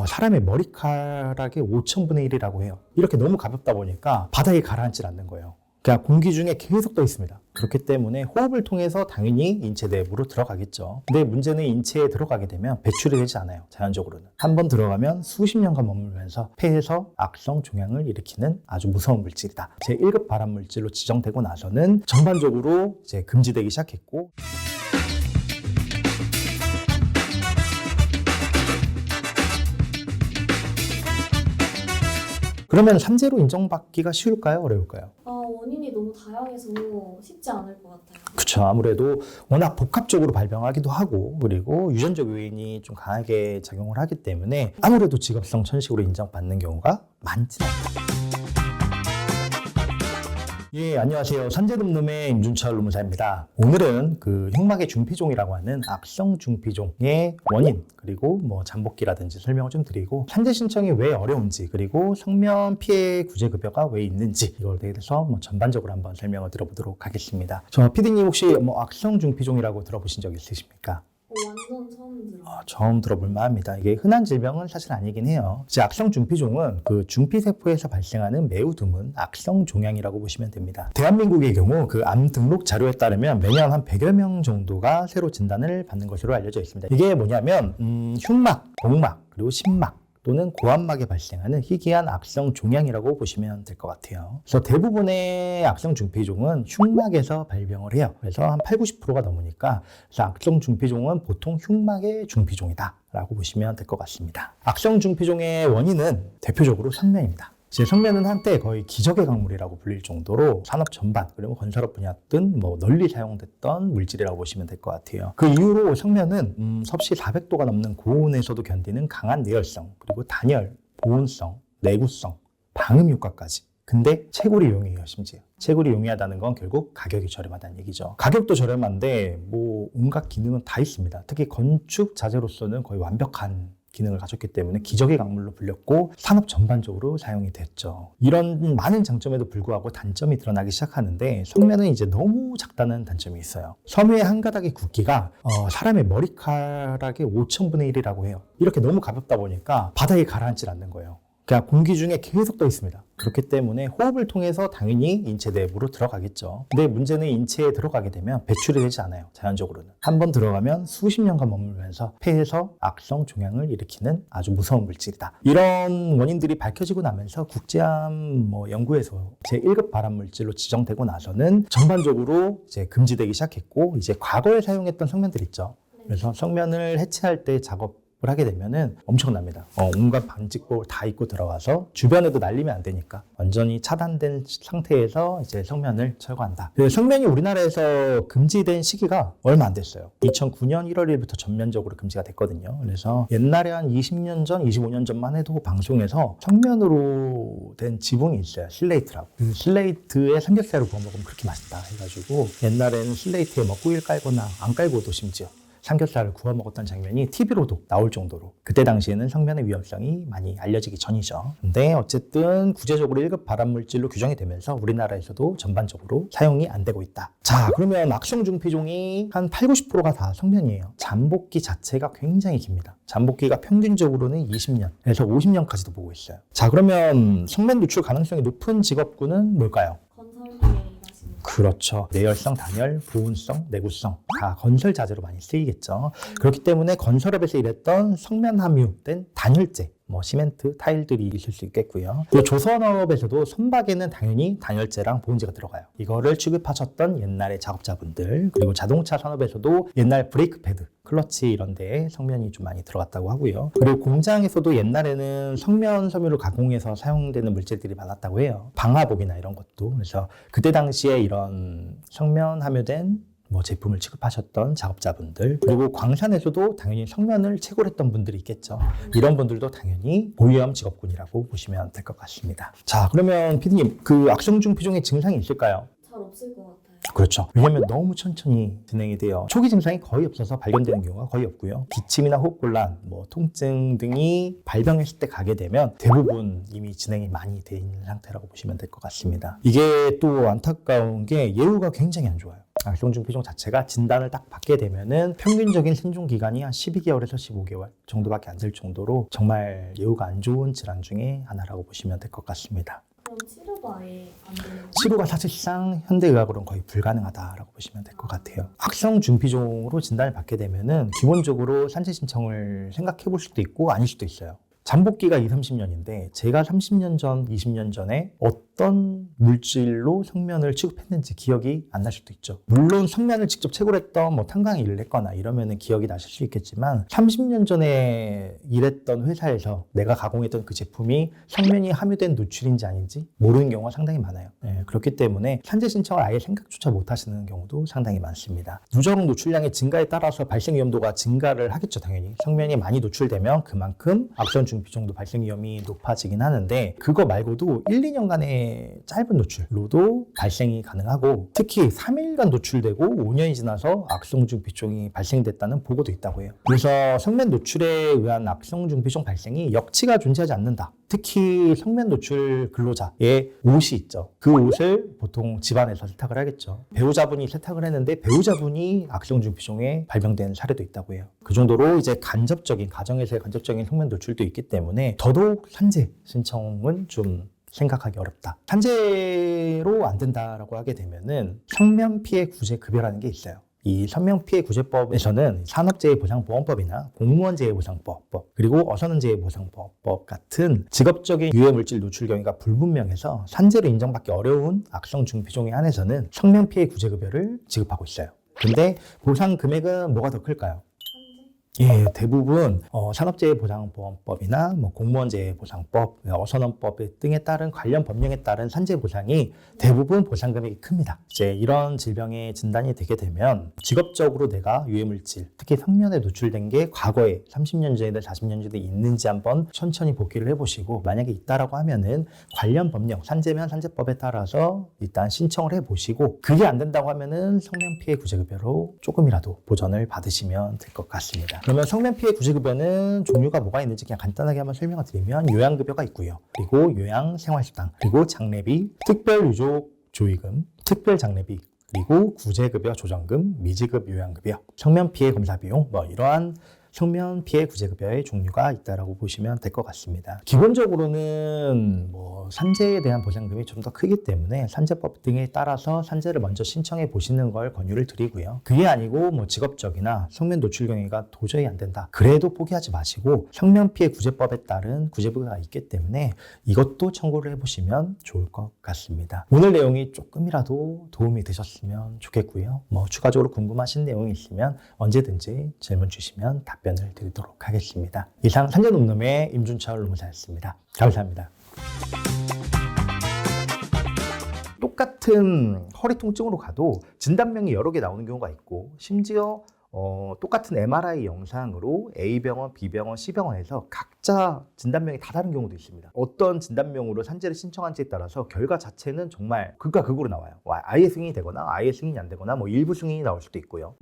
사람의 머리카락의 5,000분의 1이라고 해요. 이렇게 너무 가볍다 보니까 바닥에 가라앉질 않는 거예요. 그냥 공기 중에 계속 떠 있습니다. 그렇기 때문에 호흡을 통해서 당연히 인체 내부로 들어가겠죠. 근데 문제는 인체에 들어가게 되면 배출이 되지 않아요. 자연적으로는. 한번 들어가면 수십 년간 머물면서 폐에서 악성 종양을 일으키는 아주 무서운 물질이다. 제1급 발암 물질로 지정되고 나서는 전반적으로 이제 금지되기 시작했고, 그러면 산재로 인정받기가 쉬울까요? 어려울까요? 원인이 너무 다양해서 쉽지 않을 것 같아요. 그렇죠. 아무래도 워낙 복합적으로 발병하기도 하고, 그리고 유전적 요인이 좀 강하게 작용을 하기 때문에 아무래도 직업성 천식으로 인정받는 경우가 많지는 않다. 예, 안녕하세요. 산재금놈의 임준철 노무사입니다. 오늘은 그 흉막의 중피종이라고 하는 악성 중피종의 원인, 그리고 잠복기라든지 설명을 좀 드리고, 산재 신청이 왜 어려운지, 그리고 성면 피해 구제 급여가 왜 있는지, 이걸 대해서 전반적으로 한번 설명을 들어보도록 하겠습니다. 저 피디님 혹시 악성 중피종이라고 들어보신 적 있으십니까? 완전 처음 들어요. 처음 들어볼 만합니다. 이게 흔한 질병은 사실 아니긴 해요. 악성 중피종은 그 중피세포에서 발생하는 매우 드문 악성 종양이라고 보시면 됩니다. 대한민국의 경우 그 암 등록 자료에 따르면 매년 한 100여 명 정도가 새로 진단을 받는 것으로 알려져 있습니다. 이게 뭐냐면 흉막, 복막, 그리고 심막, 또는 고안막에 발생하는 희귀한 악성 종양이라고 보시면 될 것 같아요. 그래서 대부분의 악성 중피종은 흉막에서 발병을 해요. 그래서 한 80~90%가 넘으니까, 그래서 악성 중피종은 보통 흉막의 중피종이다 라고 보시면 될 것 같습니다. 악성 중피종의 원인은 대표적으로 성면입니다. 성면은 한때 거의 기적의 강물이라고 불릴 정도로 산업 전반, 그리고 건설업 분야 등 널리 사용됐던 물질이라고 보시면 될 것 같아요. 그 이후로 성면은 섭씨 400도가 넘는 고온에서도 견디는 강한 내열성, 그리고 단열, 보온성, 내구성, 방음 효과까지. 근데 채굴이 용이해요. 심지어 채굴이 용이하다는 건 결국 가격이 저렴하다는 얘기죠. 가격도 저렴한데 온갖 기능은 다 있습니다. 특히 건축 자재로서는 거의 완벽한 기능을 가졌기 때문에 기적의 강물로 불렸고, 산업 전반적으로 사용이 됐죠. 이런 많은 장점에도 불구하고 단점이 드러나기 시작하는데, 성면은 이제 너무 작다는 단점이 있어요. 섬유의 한 가닥의 굵기가 사람의 머리카락의 5,000분의 1이라고 해요. 이렇게 너무 가볍다 보니까 바닥에 가라앉질 않는 거예요. 그냥 공기 중에 계속 떠 있습니다. 그렇기 때문에 호흡을 통해서 당연히 인체 내부로 들어가겠죠. 근데 문제는 인체에 들어가게 되면 배출이 되지 않아요. 자연적으로는. 한번 들어가면 수십 년간 머물면서 폐에서 악성 종양을 일으키는 아주 무서운 물질이다. 이런 원인들이 밝혀지고 나면서 국제암 연구에서 제1급 발암 물질로 지정되고 나서는 전반적으로 이제 금지되기 시작했고, 이제 과거에 사용했던 성면들 있죠. 그래서 성면을 해체할 때 작업을 하게 되면은 엄청납니다. 온갖 반직볼 다 입고 들어가서 주변에도 날리면 안 되니까 완전히 차단된 상태에서 이제 성면을 철거한다. 성면이 우리나라에서 금지된 시기가 얼마 안 됐어요. 2009년 1월 1일부터 전면적으로 금지가 됐거든요. 그래서 옛날에 한 20년 전, 25년 전만 해도 방송에서 성면으로 된 지붕이 있어요. 슬레이트라고. 그 슬레이트에 삼겹살을 구워 먹으면 그렇게 맛있다 해가지고, 옛날에는 슬레이트에 꾸일 깔거나 안 깔고도 심지어 삼겹살을 구워 먹었던 장면이 TV로도 나올 정도로, 그때 당시에는 성면의 위험성이 많이 알려지기 전이죠. 근데 어쨌든 구체적으로 1급 발암 물질로 규정이 되면서 우리나라에서도 전반적으로 사용이 안 되고 있다. 자, 그러면 악성 중피종이 한 80~90%가 다 성면이에요. 잠복기 자체가 굉장히 깁니다. 잠복기가 평균적으로는 20년에서 50년까지도 보고 있어요. 자, 그러면 성면 누출 가능성이 높은 직업군은 뭘까요? 그렇죠. 내열성, 단열, 보온성, 내구성 다 건설 자재로 많이 쓰이겠죠. 그렇기 때문에 건설업에서 일했던 성면 함유된 단열재, 시멘트, 타일들이 있을 수 있겠고요. 그리고 조선업에서도 선박에는 당연히 단열재랑 보온재가 들어가요. 이거를 취급하셨던 옛날의 작업자분들, 그리고 자동차 산업에서도 옛날 브레이크 패드, 클러치 이런 데에 성면이 좀 많이 들어갔다고 하고요. 그리고 공장에서도 옛날에는 성면 섬유를 가공해서 사용되는 물질들이 많았다고 해요. 방화복이나 이런 것도. 그래서 그때 당시에 이런 성면 함유된 제품을 취급하셨던 작업자분들, 그리고 광산에서도 당연히 성면을 채굴했던 분들이 있겠죠. 이런 분들도 당연히 고위험 직업군이라고 보시면 될 것 같습니다. 자, 그러면 피디님, 그 악성 중피종의 증상이 있을까요? 잘 없을 것 같아요. 그렇죠. 왜냐하면 너무 천천히 진행이 돼요. 초기 증상이 거의 없어서 발견되는 경우가 거의 없고요. 기침이나 호흡곤란, 통증 등이 발병했을 때 가게 되면 대부분 이미 진행이 많이 돼 있는 상태라고 보시면 될 것 같습니다. 이게 또 안타까운 게 예후가 굉장히 안 좋아요. 악성 중피종 자체가 진단을 딱 받게 되면은 평균적인 생존 기간이 한 12개월에서 15개월 정도밖에 안 될 정도로 정말 예후가 안 좋은 질환 중에 하나라고 보시면 될 것 같습니다. 그럼 치료도 아예 안 되는 치료가 사실상 현대의학으로는 거의 불가능하다라고 보시면 될 것 같아요. 악성 중피종으로 진단을 받게 되면은 기본적으로 산재 신청을 생각해 볼 수도 있고 아닐 수도 있어요. 잠복기가 20, 30년인데 제가 30년 전, 20년 전에 어떤 물질로 성면을 취급했는지 기억이 안 날 수도 있죠. 물론 성면을 직접 채굴했던 탄광에 일을 했거나 이러면 기억이 나실 수 있겠지만 30년 전에 일했던 회사에서 내가 가공했던 그 제품이 성면이 함유된 노출인지 아닌지 모르는 경우가 상당히 많아요. 그렇기 때문에 산재 신청을 아예 생각조차 못 하시는 경우도 상당히 많습니다. 누적 노출량의 증가에 따라서 발생 위험도가 증가를 하겠죠. 당연히 성면이 많이 노출되면 그만큼 악성 중피종도 발생 위험이 높아지긴 하는데 그거 말고도 1, 2년간의 짧은 노출로도 발생이 가능하고 특히 3일간 노출되고 5년이 지나서 악성 중피종이 발생됐다는 보고도 있다고 해요. 그래서 성면 노출에 의한 악성 중피종 발생이 역치가 존재하지 않는다. 특히 성면 노출 근로자의 옷이 있죠. 그 옷을 보통 집안에서 세탁을 하겠죠. 배우자분이 세탁을 했는데 배우자분이 악성 중피종에 발병된 사례도 있다고 해요. 그 정도로 이제 간접적인 가정에서의 간접적인 성면 노출도 있기 때문에 더더욱 산재 신청은 좀 생각하기 어렵다. 산재로 안 된다라고 하게 되면은 성면 피해 구제 급여라는 게 있어요. 이 성면피해구제법에서는 산업재해보상보험법이나 공무원재해보상법 그리고 어선원재해보상법 같은 직업적인 유해물질 노출 경위가 불분명해서 산재로 인정받기 어려운 악성 중피종에 한해서는 성면피해구제급여를 지급하고 있어요. 근데 보상 금액은 뭐가 더 클까요? 예, 대부분 산업재해보상보험법이나 공무원재해보상법, 어선원법 등에 따른 관련 법령에 따른 산재보상이 대부분 보상금액이 큽니다. 이제 이런 질병의 진단이 되게 되면 직업적으로 내가 유해물질, 특히 성면에 노출된 게 과거에 30년 전이든 40년 전에 있는지 한번 천천히 복기를 해보시고 만약에 있다라고 하면은 관련 법령, 산재면 산재법에 따라서 일단 신청을 해보시고 그게 안 된다고 하면은 성면피해구제급여로 조금이라도 보전을 받으시면 될 것 같습니다. 그러면 성면피해 구제급여는 종류가 뭐가 있는지 그냥 간단하게 한번 설명을 드리면 요양급여가 있고요. 그리고 요양생활수당, 그리고 장례비, 특별유족 조의금, 특별장례비, 그리고 구제급여 조정금, 미지급 요양급여, 성면피해 검사비용 이러한 성면피해 구제급여의 종류가 있다라고 보시면 될 것 같습니다. 기본적으로는 산재에 대한 보상금이 좀 더 크기 때문에 산재법 등에 따라서 산재를 먼저 신청해 보시는 걸 권유를 드리고요. 그게 아니고 직업적이나 성면 노출 경위가 도저히 안 된다. 그래도 포기하지 마시고 성면피해 구제법에 따른 구제부가 있기 때문에 이것도 청구를 해보시면 좋을 것 같습니다. 오늘 내용이 조금이라도 도움이 되셨으면 좋겠고요. 추가적으로 궁금하신 내용이 있으면 언제든지 질문 주시면 답변을 드리도록 하겠습니다. 이상 산재놈놈의 임준철 노무사였습니다. 감사합니다. 똑같은 허리 통증으로 가도 진단명이 여러 개 나오는 경우가 있고 심지어 똑같은 MRI 영상으로 A병원, B병원, C병원에서 각자 진단명이 다 다른 경우도 있습니다. 어떤 진단명으로 산재를 신청한지에 따라서 결과 자체는 정말 극과 극으로 나와요. 아예 승인이 되거나 아예 승인이 안 되거나 일부 승인이 나올 수도 있고요.